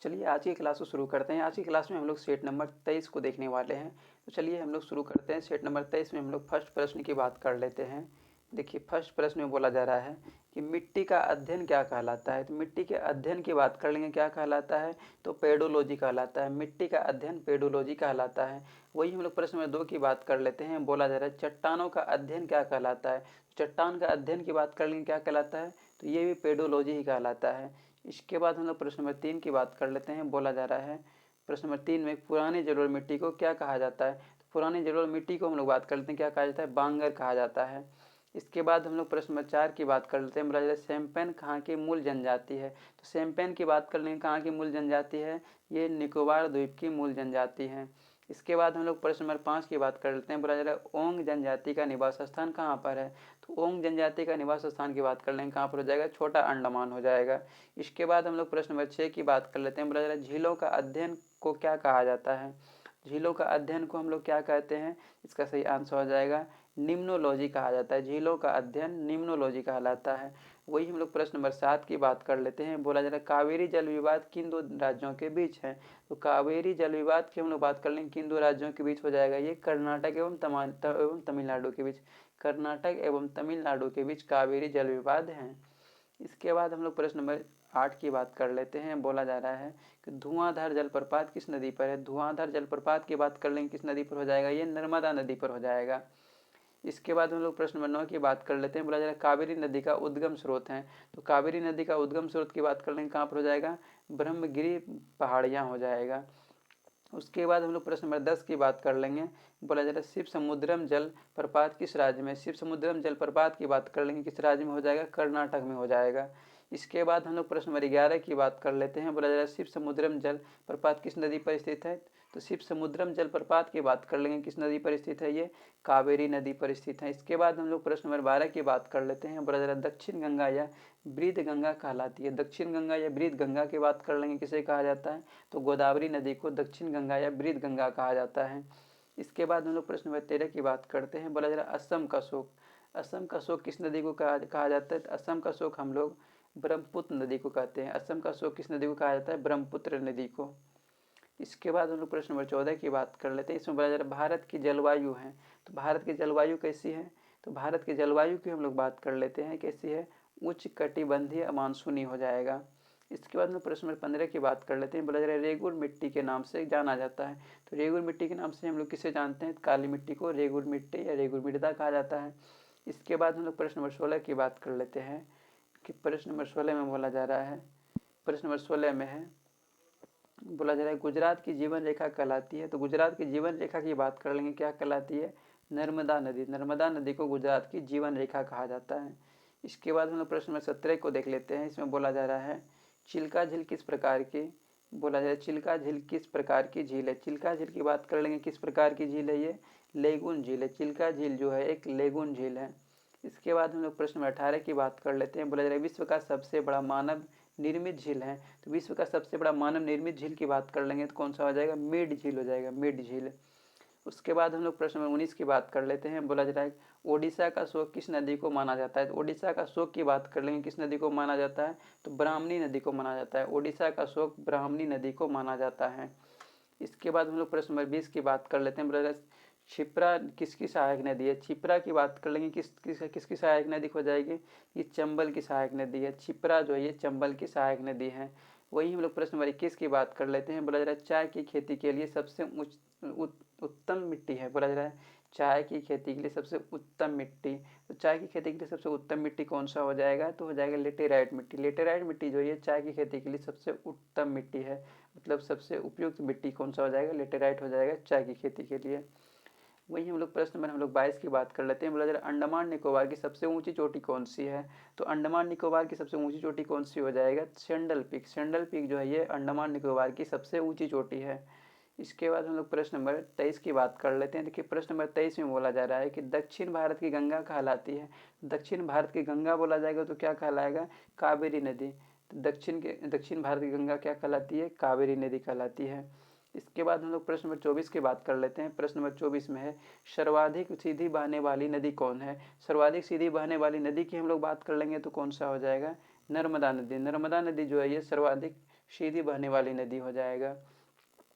चलिए आज की क्लास को शुरू करते हैं। आज की क्लास में हम लोग सेट नंबर 23 को देखने वाले हैं। तो चलिए हम लोग शुरू करते हैं। सेट नंबर 23 में हम लोग फर्स्ट प्रश्न की बात कर लेते हैं। देखिए फर्स्ट प्रश्न में बोला जा रहा है कि मिट्टी का अध्ययन क्या कहलाता है। तो मिट्टी के अध्ययन की बात कर लेंगे, क्या कहलाता है, तो पेडोलॉजी कहलाता है। मिट्टी का अध्ययन पेडोलॉजी कहलाता है। वही हम लोग प्रश्न नंबर 2 की बात कर लेते हैं। बोला जा रहा है चट्टानों का अध्ययन क्या कहलाता है। चट्टान का अध्ययन की बात कर लेंगे, क्या कहलाता है, तो ये भी पेडोलॉजी ही कहलाता है। इसके बाद हम लोग प्रश्न नंबर 3 की बात कर लेते हैं। बोला जा रहा है प्रश्न नंबर 3 में पुरानी जलोढ़ मिट्टी को क्या कहा जाता है। तो पुरानी जलोढ़ मिट्टी को हम लोग बात कर लेते हैं, क्या कहा जाता है, बांगर कहा जाता है। इसके बाद हम लोग प्रश्न नंबर 4 की बात कर लेते हैं। बोला जा रहा है सैम्पेन कहाँ की मूल जनजाति है। तो सैम्पेन की बात कर लेंगे, कहाँ की मूल जनजाति है, ये निकोबार द्वीप की मूल जनजाति है। इसके बाद हम लोग प्रश्न नंबर 5 की बात कर लेते हैं। बोला जा रहा है ओंग जनजाति का निवास स्थान कहाँ पर है। तो ओंग जनजाति का निवास स्थान की बात कर लेंगे, कहाँ पर हो जाएगा, छोटा अंडमान हो जाएगा। इसके बाद हम लोग प्रश्न नंबर 6 की बात कर लेते हैं। बोला जा रहा है झीलों का अध्ययन को क्या कहा जाता है। झीलों का अध्ययन को हम लोग क्या कहते हैं, इसका सही आंसर हो जाएगा निम्नोलॉजी कहा जाता है। झीलों का अध्ययन निम्नोलॉजी कहलाता है। वही हम लोग प्रश्न नंबर 7 की बात कर लेते हैं। बोला जा रहा है कावेरी जल विवाद किन दो राज्यों के बीच है। तो कावेरी जल विवाद की हम लोग बात कर लेंगे, किन दो राज्यों के बीच हो जाएगा, ये कर्नाटक एवं तमिलनाडु के बीच। कर्नाटक एवं तमिलनाडु के बीच कावेरी जल विवाद है। इसके बाद हम लोग प्रश्न नंबर 8 की बात कर लेते हैं। बोला जा रहा है कि धुआंधार जलप्रपात किस नदी पर है। धुआंधार जलप्रपात की बात कर लेंगे, किस नदी पर हो जाएगा, ये नर्मदा नदी पर हो जाएगा। इसके बाद हम लोग प्रश्न नंबर 9 की बात कर लेते हैं। बोला जा रहा है कावेरी नदी का उद्गम स्रोत है। तो कावेरी नदी का उद्गम स्रोत की बात कर लेंगे, कहाँ पर हो जाएगा, ब्रह्मगिरी पहाड़ियाँ हो जाएगा। उसके बाद हम लोग प्रश्न नंबर 10 की बात कर लेंगे। बोला जा रहा है शिव समुद्रम जल प्रपात किस राज्य में। शिव समुद्रम जल प्रपात की बात कर लेंगे, किस राज्य में हो जाएगा, कर्नाटक में हो जाएगा। इसके बाद हम लोग प्रश्न नंबर 11 की बात कर लेते हैं। बोला जा रहा है शिव समुद्रम जल प्रपात किस नदी पर स्थित है। तो शिव समुद्रम जल प्रपात की बात कर लेंगे, किस नदी पर स्थित है, ये कावेरी नदी पर स्थित है। इसके बाद हम लोग प्रश्न नंबर 12 की बात कर लेते हैं। बोला जा रहा है दक्षिण गंगा या वृद्ध गंगा कहलाती है। दक्षिण गंगा या वृद्ध गंगा की बात कर लेंगे, किसे कहा जाता है, तो गोदावरी नदी को दक्षिण गंगा या वृद्ध गंगा कहा जाता है। इसके बाद हम लोग प्रश्न नंबर 13 की बात करते हैं। बोला जा रहा है असम का शोक। असम का शोक किस नदी को कहा जाता है। असम का शोक हम लोग ब्रह्मपुत्र नदी को कहते हैं। असम का शोक किस नदी को कहा जाता है, ब्रह्मपुत्र नदी को। इसके बाद हम लोग प्रश्न नंबर 14 की बात कर लेते हैं। इसमें बोला जा रहा है भारत की जलवायु है। तो भारत की जलवायु कैसी है। तो भारत की जलवायु की हम लोग बात कर लेते हैं, कैसी है, उच्च कटिबंधीय मानसूनी हो जाएगा। इसके बाद में प्रश्न नंबर 15 की बात कर लेते हैं। बोला जा रहा है रेगुर मिट्टी के नाम से जाना जाता है। तो रेगुर मिट्टी के नाम से हम लोग किसे जानते हैं, काली मिट्टी को रेगुर मिट्टी या रेगुर मृदा कहा जाता है। इसके बाद हम लोग प्रश्न नंबर 16 की बात कर लेते हैं कि प्रश्न नंबर 16 में बोला जा रहा है, प्रश्न नंबर 16 में है, बोला जा रहा है गुजरात की जीवन रेखा कहलाती है। तो गुजरात की जीवन रेखा की बात कर लेंगे, क्या कहलाती है, नर्मदा नदी। नर्मदा नदी को गुजरात की जीवन रेखा कहा जाता है। इसके बाद हम लोग प्रश्न नंबर 17 को देख लेते हैं। इसमें बोला जा रहा है चिल्का झील किस प्रकार की, बोला जा रहा है चिल्का झील किस प्रकार की झील है। चिल्का झील की बात कर लेंगे, किस प्रकार की झील है, ये लेगुन झील है। चिल्का झील जो है एक लेगुन झील है। इसके बाद हम लोग प्रश्न नंबर 18 की बात कर लेते हैं। बोला जा रहा है विश्व का सबसे बड़ा मानव निर्मित झील है। तो विश्व का सबसे बड़ा मानव निर्मित झील की बात कर लेंगे तो कौन सा हो जाएगा, मेड झील हो जाएगा, मेड झील। उसके बाद हम लोग प्रश्न नंबर 19 की बात कर लेते हैं। बोला जा रहा है ओडिशा का शोक किस नदी को माना जाता है। तो ओडिशा का शोक की बात कर लेंगे, किस नदी को माना जाता है, तो ब्राह्मणी नदी को माना जाता है। ओडिशा का शोक ब्राह्मणी नदी को माना जाता है। इसके बाद हम लोग प्रश्न नंबर 20 की बात कर लेते हैं। बोला क्षिप्रा किसकी सहायक नदी है। क्षिप्रा की बात कर लेंगे, किसकी सहायक नदी हो जाएगी, ये चंबल की सहायक नदी है। क्षिप्रा जो है ये चंबल की सहायक नदी है। वही हम लोग प्रश्न नंबर 21 की बात कर लेते हैं। बोला जा रहा है चाय की खेती के लिए सबसे उत्तम मिट्टी है। बोला जा रहा है चाय की खेती के लिए सबसे उत्तम मिट्टी, तो चाय की खेती के लिए सबसे उत्तम मिट्टी कौन सा हो जाएगा, तो हो जाएगा लेटेराइट मिट्टी। लेटेराइट मिट्टी जो है चाय की खेती के लिए सबसे उत्तम मिट्टी है, मतलब सबसे उपयुक्त मिट्टी कौन सा हो जाएगा, लेटेराइट हो जाएगा चाय की खेती के लिए। वही हम लोग प्रश्न नंबर 22 की बात कर लेते हैं। बोला जा रहा है अंडमान निकोबार की सबसे ऊंची चोटी कौन सी है। तो अंडमान निकोबार की सबसे ऊंची चोटी कौन सी हो जाएगा, सेंडल पीक। सेंडल पीक जो है ये अंडमान निकोबार की सबसे ऊंची चोटी है। इसके बाद हम लोग प्रश्न नंबर 23 की बात कर लेते हैं। देखिए प्रश्न नंबर 23 में बोला जा रहा है कि दक्षिण भारत की गंगा कहलाती है। दक्षिण भारत की गंगा बोला जाएगा तो क्या कहलाएगा, कावेरी नदी। तो दक्षिण भारत की गंगा क्या कहलाती है, कावेरी नदी कहलाती है। इसके बाद हम लोग प्रश्न नंबर 24 की बात कर लेते हैं। प्रश्न नंबर 24 में है सर्वाधिक सीधी बहने वाली नदी कौन है। सर्वाधिक सीधी बहने वाली नदी की हम लोग बात कर लेंगे तो कौन सा हो जाएगा, नर्मदा नदी। नर्मदा नदी जो है ये सर्वाधिक सीधी बहने वाली नदी हो जाएगा।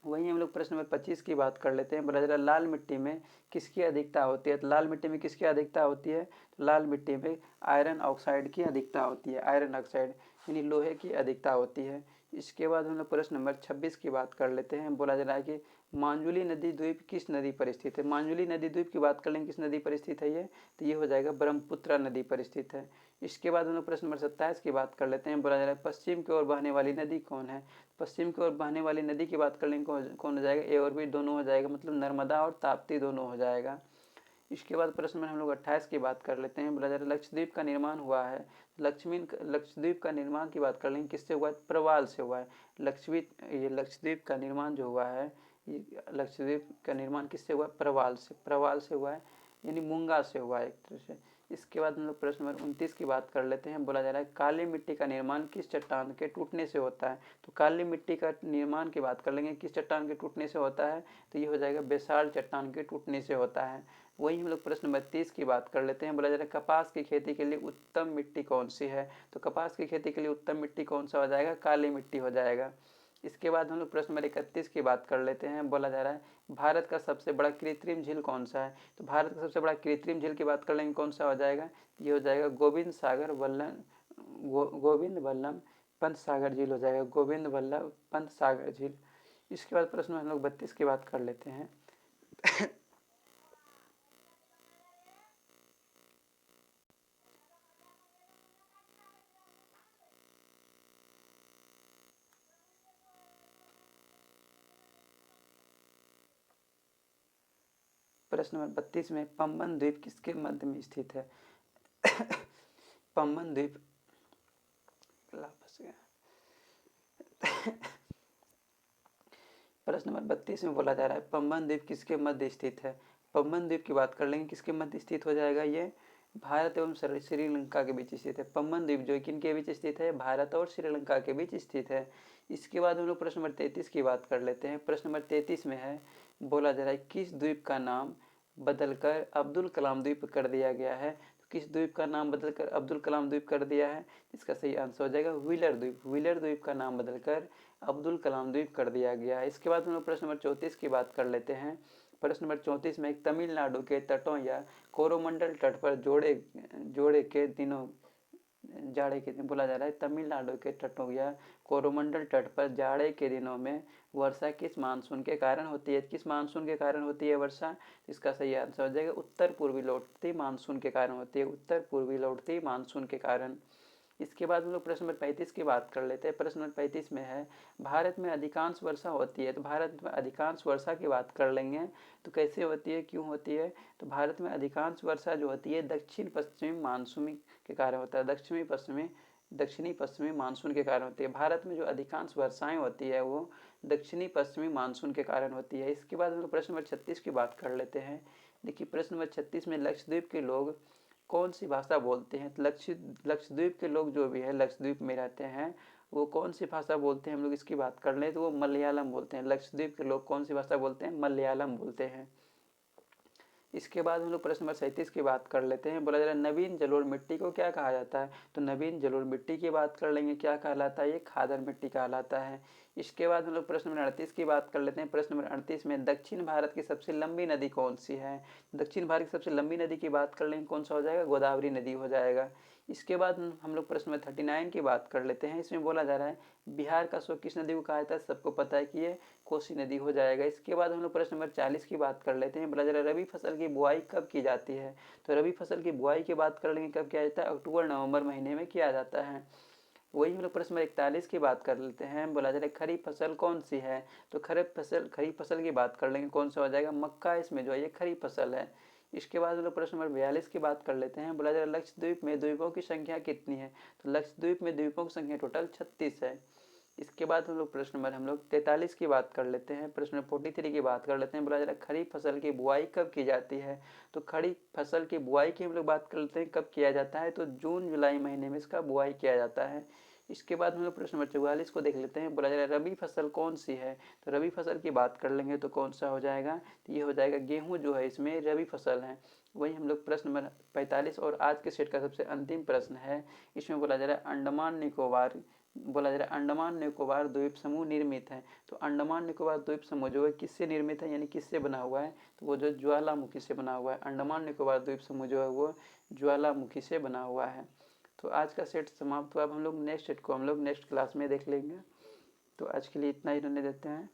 वहीं हम लोग प्रश्न नंबर 25 की बात कर लेते हैं। बोला जा रहा है लाल मिट्टी में किसकी अधिकता होती है। तो लाल मिट्टी में किसकी अधिकता होती है, तो लाल मिट्टी में आयरन ऑक्साइड की अधिकता होती है, आयरन ऑक्साइड यानी लोहे की अधिकता होती है। इसके बाद हम लोग प्रश्न नंबर 26 की बात कर लेते हैं। बोला जा रहा है कि मांजुली नदी द्वीप किस नदी पर स्थित है। मांजुली नदी द्वीप की बात कर लेंगे, किस नदी पर स्थित है ये, तो ये हो जाएगा ब्रह्मपुत्र नदी पर स्थित है। इसके बाद हम लोग प्रश्न नंबर 27 की बात कर लेते हैं। बोला जा रहा है पश्चिम की ओर बहने वाली नदी कौन है। पश्चिम की ओर बहने वाली नदी की बात कर लेंगे, कौन हो जाएगा, ए और बी दोनों हो जाएगा, मतलब नर्मदा और ताप्ती दोनों हो जाएगा। इसके बाद प्रश्न में हम लोग 28 की बात कर लेते हैं। बोला जा रहा है लक्षद्वीप का निर्माण हुआ है। लक्षद्वीप का निर्माण की बात कर लेंगे, किससे हुआ है, प्रवाल से हुआ है। लक्षद्वीप का निर्माण जो हुआ है, ये लक्षद्वीप का निर्माण किससे हुआ है, प्रवाल से हुआ है, यानी मूंगा से हुआ है एक तरह से। इसके बाद हम लोग प्रश्न नंबर 29 की बात कर लेते हैं। बोला जा रहा है काली मिट्टी का निर्माण किस चट्टान के टूटने से होता है। तो काली मिट्टी का निर्माण की बात कर लेंगे, किस चट्टान के टूटने से होता है, तो ये हो जाएगा बेसाल्ट चट्टान के टूटने से होता है। वहीं हम लोग प्रश्न नंबर 30 की बात कर लेते हैं। बोला जा रहा है कपास की खेती के लिए उत्तम मिट्टी कौन सी है। तो कपास की खेती के लिए उत्तम मिट्टी कौन सा हो जाएगा, काली मिट्टी हो जाएगा। इसके बाद हम लोग प्रश्न नंबर 31 की बात कर लेते हैं। बोला जा रहा है भारत का सबसे बड़ा कृत्रिम झील कौन सा है। तो भारत का सबसे बड़ा कृत्रिम झील की बात कर लेंगे, कौन सा हो जाएगा, ये हो जाएगा गोविंद वल्लभ पंत सागर झील हो जाएगा, गोविंद वल्लभ पंत सागर झील। इसके बाद प्रश्न हम लोग 32 की बात कर लेते हैं। प्रश्न नंबर 32 में पंबन द्वीप किसके मध्य में स्थित है। पंबन द्वीप प्रश्न नंबर 32 में बोला जा रहा है पंबन द्वीप किसके मध्य स्थित है। पंबन द्वीप की बात कर लेंगे, किसके मध्य स्थित हो जाएगा, ये भारत एवं श्रीलंका के बीच स्थित है। पंबन द्वीप जो किनके बीच स्थित है, भारत और श्रीलंका के बीच स्थित है। इसके बाद हम लोग प्रश्न नंबर 33 की बात कर लेते हैं। प्रश्न नंबर 33 में है, बोला जा रहा है किस द्वीप का नाम बदलकर अब्दुल कलाम द्वीप कर दिया गया है। तो किस द्वीप का नाम बदलकर अब्दुल कलाम द्वीप कर दिया है, इसका सही आंसर हो जाएगा व्हीलर द्वीप। व्हीलर द्वीप का नाम बदलकर अब्दुल कलाम द्वीप कर दिया गया है। इसके बाद हम लोग प्रश्न नंबर 34 की बात कर लेते हैं। प्रश्न नंबर 34 में एक तमिलनाडु के तटों या कोरोमंडल तट पर जोड़े के दिनों जाड़े के दिन बोला जा रहा है तमिलनाडु के तटों या कोरोमंडल तट पर जाड़े के दिनों में वर्षा किस मानसून के कारण होती है। किस मानसून के कारण होती है वर्षा, इसका सही आंसर हो जाएगा उत्तर पूर्वी लौटती मानसून के कारण होती है, उत्तर पूर्वी लौटती मानसून के कारण। इसके बाद हम लोग प्रश्न नंबर 35 की बात कर लेते हैं। प्रश्न नंबर 35 में है भारत में अधिकांश वर्षा होती है। तो भारत में अधिकांश वर्षा की बात कर लेंगे, तो कैसे होती है, क्यों होती है, तो भारत में अधिकांश वर्षा जो होती है दक्षिण पश्चिमी मानसून के कारण होता है, दक्षिणी पश्चिमी मानसून के कारण होती है। भारत में जो अधिकांश वर्षाएं होती है वो दक्षिणी पश्चिमी मानसून के कारण होती है। इसके बाद हम लोग प्रश्न नंबर 36 की बात कर लेते हैं। देखिए प्रश्न नंबर 36 में लक्षद्वीप के लोग कौन सी भाषा बोलते हैं। लक्षद्वीप के लोग जो भी है लक्षद्वीप में रहते हैं वो कौन सी भाषा बोलते हैं, हम लोग इसकी बात कर लें तो वो मलयालम बोलते हैं। लक्षद्वीप के लोग कौन सी भाषा बोलते हैं, मलयालम बोलते हैं। इसके बाद हम लोग प्रश्न नंबर 37 की बात कर लेते हैं। बोला जा रहा है नवीन जलोढ़ मिट्टी को क्या कहा जाता है। तो नवीन जलोढ़ मिट्टी की बात कर लेंगे, क्या कहलाता है, ये खादर मिट्टी कहलाता है। इसके बाद हम लोग प्रश्न नंबर 38 की बात कर लेते हैं। प्रश्न नंबर 38 में दक्षिण भारत की सबसे लंबी नदी कौन सी है। दक्षिण भारत की सबसे लंबी नदी की बात कर लेंगे, कौन सा हो जाएगा, गोदावरी नदी हो जाएगा। इसके बाद हम लोग प्रश्न नंबर 39 की बात कर लेते हैं। इसमें बोला जा रहा है बिहार का स्रोत किस नदी को कहा जाता है, सबको पता है कि ये कोसी नदी हो जाएगा। इसके बाद हम लोग प्रश्न नंबर 40 की बात कर लेते हैं। बोला जा रहा है रबी फसल की बुआई कब की जाती है। तो रबी फसल की बुआई की बात कर लेंगे, कब किया जाता है, अक्टूबर नवंबर महीने में किया जाता है। वही हम लोग प्रश्न नंबर 41 की बात कर लेते हैं। बोला जा रहा है खरीफ फसल कौन सी है। तो खरीफ फसल की बात कर लेंगे, कौन सा हो जाएगा, मक्का इसमें जो है ये खरीफ फसल है। इसके बाद हम लोग प्रश्न नंबर 42 की बात कर लेते हैं। बोला जा रहा है लक्षद्वीप में द्वीपों की संख्या कितनी है। तो लक्षद्वीप में द्वीपों की संख्या टोटल 36 है। इसके बाद हम लोग प्रश्न नंबर 43 की बात कर लेते हैं। प्रश्न नंबर 43 की बात कर लेते हैं। बोला जा रहा है खरीफ फसल की बुआई कब की जाती है। तो खरीफ फसल की बुआई की हम लोग बात कर लेते हैं, कब किया जाता है, तो जून जुलाई महीने में इसका बुआई किया जाता है। इसके बाद हम लोग प्रश्न नंबर 44 को देख लेते हैं। बोला जा रहा है रबी फसल कौन सी है। तो रबी फसल की बात कर लेंगे तो कौन सा हो जाएगा, तो ये हो जाएगा गेहूँ जो है इसमें रबी फसल है। वही हम लोग प्रश्न नंबर 45 और आज के सेट का सबसे अंतिम प्रश्न है। इसमें बोला जा रहा है अंडमान निकोबार बोला जा रहा है अंडमान निकोबार द्वीप समूह निर्मित है। तो अंडमान निकोबार द्वीप समूह जो है किससे निर्मित है, यानी किससे बना हुआ है, तो वो जो ज्वालामुखी से बना हुआ है। अंडमान निकोबार द्वीप समूह जो है वो ज्वालामुखी से बना हुआ है। तो आज का सेट समाप्त हुआ। अब हम लोग नेक्स्ट सेट को हम लोग नेक्स्ट क्लास में देख लेंगे। तो आज के लिए इतना ही रहने देते हैं।